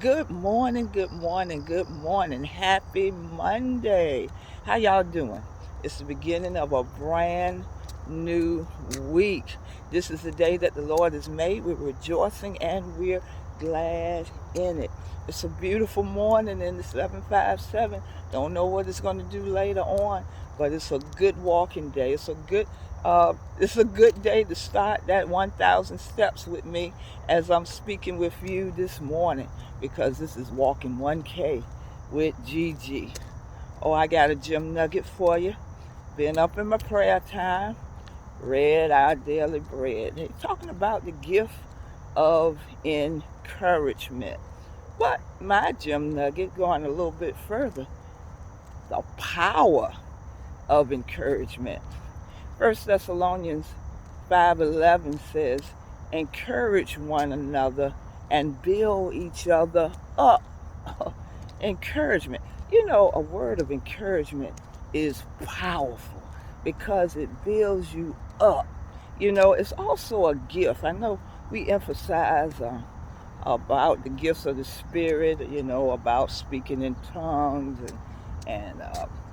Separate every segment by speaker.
Speaker 1: Good morning, good morning, good morning. Happy Monday. How y'all doing? It's the beginning of a brand new week. This is the day that the Lord has made. We're rejoicing and we're glad in it. It's a beautiful morning in the 757. Don't know what it's going to do later on, but it's a good walking day. It's a good day to start that 1,000 steps with me as I'm speaking with you this morning because this is walking 1K with Gigi. Oh, I got a gym nugget for you. Been up in my prayer time, read our daily bread. They're talking about the gift of encouragement. But my gym nugget going a little bit further, the power of encouragement. First Thessalonians 5:11 says, encourage one another and build each other up. Encouragement. A word of encouragement is powerful because it builds you up. It's also a gift. I know we emphasize about the gifts of the Spirit, about speaking in tongues and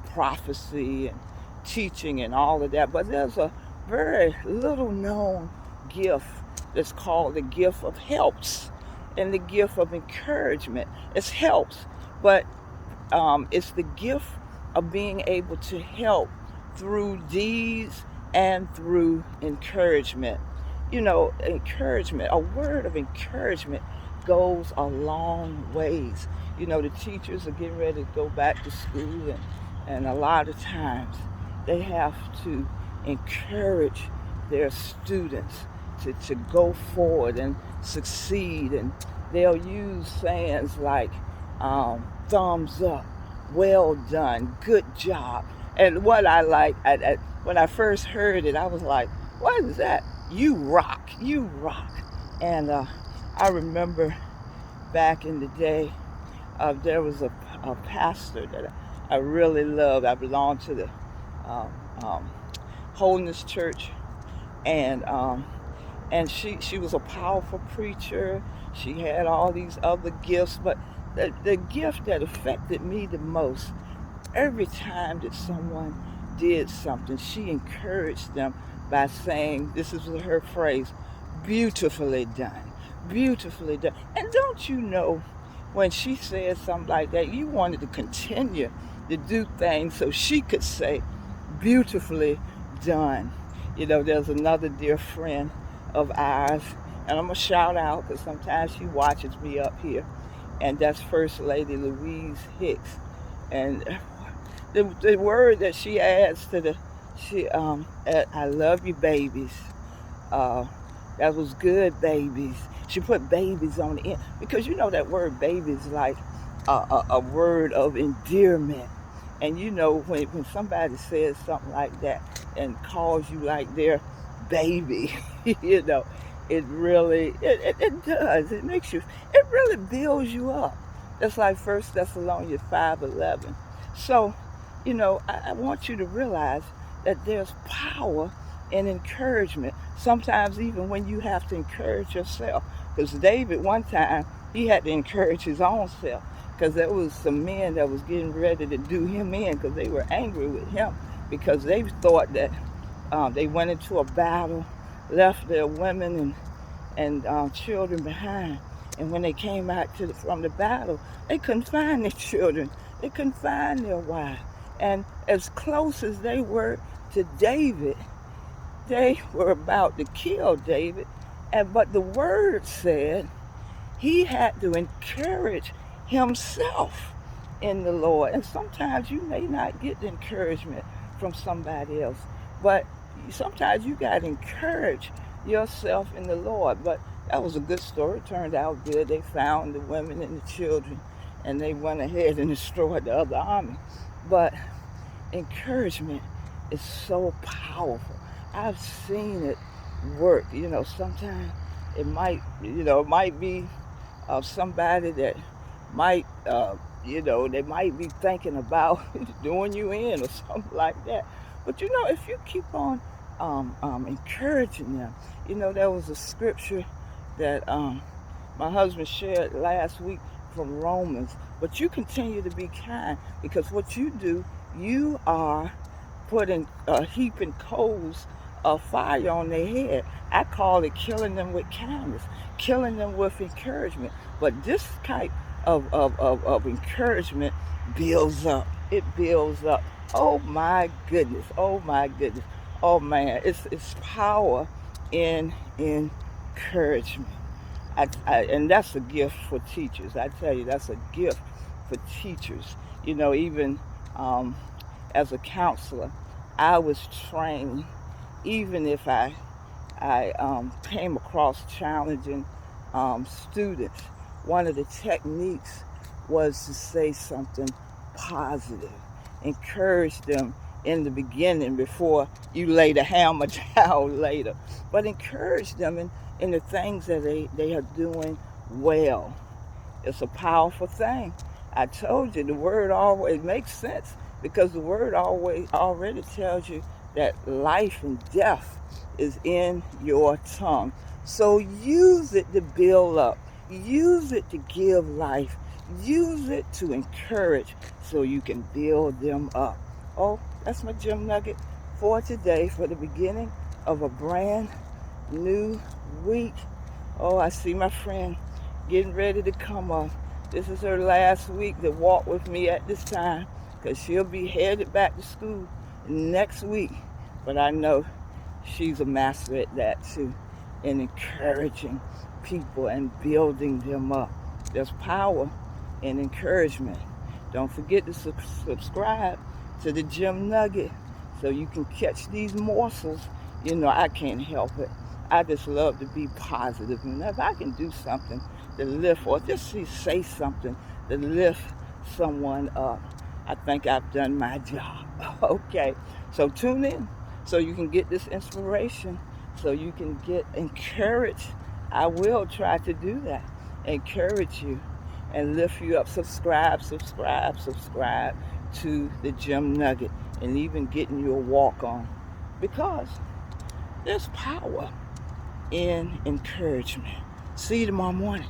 Speaker 1: prophecy and teaching and all of that. But there's a very little known gift that's called the gift of helps and the gift of encouragement. It's helps, but it's the gift of being able to help through deeds and through encouragement. Encouragement, a word of encouragement goes a long ways. The teachers are getting ready to go back to school, and a lot of times they have to encourage their students to go forward and succeed. And they'll use sayings like thumbs up, well done, good job. And what I like, when I first heard it, I was like, what is that? You rock, you rock. And I remember back in the day, there was a pastor that I really loved. I belonged to the um, um, Holiness Church, and she was a powerful preacher. She had all these other gifts, but the gift that affected me the most, every time that someone did something, she encouraged them by saying, this is her phrase, beautifully done, beautifully done. And don't you know, when she said something like that, you wanted to continue to do things so she could say, beautifully done. There's another dear friend of ours, and I'm going to shout out because sometimes she watches me up here, and that's First Lady Louise Hicks. And the word that she adds to I love you, babies. Uh, that was good, babies. She put babies on the end because that word baby is like a word of endearment. And when somebody says something like that and calls you like their baby, you know, it does. It makes you, it really builds you up. That's like First Thessalonians 5:11. So, I want you to realize that there's power in encouragement. Sometimes even when you have to encourage yourself. Because David, one time, he had to encourage his own self. Because there was some men that was getting ready to do him in because they were angry with him. Because they thought that they went into a battle, left their women and children behind. And when they came out from the battle, they couldn't find their children. They couldn't find their wives. And as close as they were to David, they were about to kill David. But the word said he had to encourage himself in the Lord. And sometimes you may not get the encouragement from somebody else, but sometimes you got to encourage yourself in the Lord. But that was a good story. It turned out good. They found the women and the children, and they went ahead and destroyed the other army. But encouragement is so powerful. I've seen it work. Sometimes it might be somebody that might, they might be thinking about doing you in or something like that. But if you keep on encouraging them, there was a scripture that my husband shared last week from Romans. But you continue to be kind, because what you do, you are putting heaping coals of fire on their head. I call it killing them with kindness, killing them with encouragement. But this type of encouragement builds up. It builds up. Oh my goodness. Oh my goodness. Oh man, it's power in encouragement. And that's a gift for teachers. I tell you, that's a gift for teachers. Even um, as a counselor, I was trained. Even if I came across challenging students, one of the techniques was to say something positive, encourage them in the beginning before you lay the hammer down later, but encourage them in the things that they are doing well. It's a powerful thing. I told you the word always makes sense, because the word always already tells you that life and death is in your tongue. So use it to build up. Use it to give life. Use it to encourage so you can build them up. Oh, that's my gym nugget for today, for the beginning of a brand new week. Oh, I see my friend getting ready to come up. This is her last week to walk with me at this time, because she'll be headed back to school next week. But I know she's a master at that too, in encouraging people and building them up. There's power in encouragement. Don't forget to subscribe to the Gym Nugget so you can catch these morsels. I can't help it. I just love to be positive. And if I can do something to lift, or just say something to lift someone up, I think I've done my job. Okay, so tune in so you can get this inspiration, so you can get encouraged. I will try to do that, encourage you and lift you up. Subscribe to the Gym Nugget, and even getting your walk on, because there's power in encouragement. See you tomorrow morning.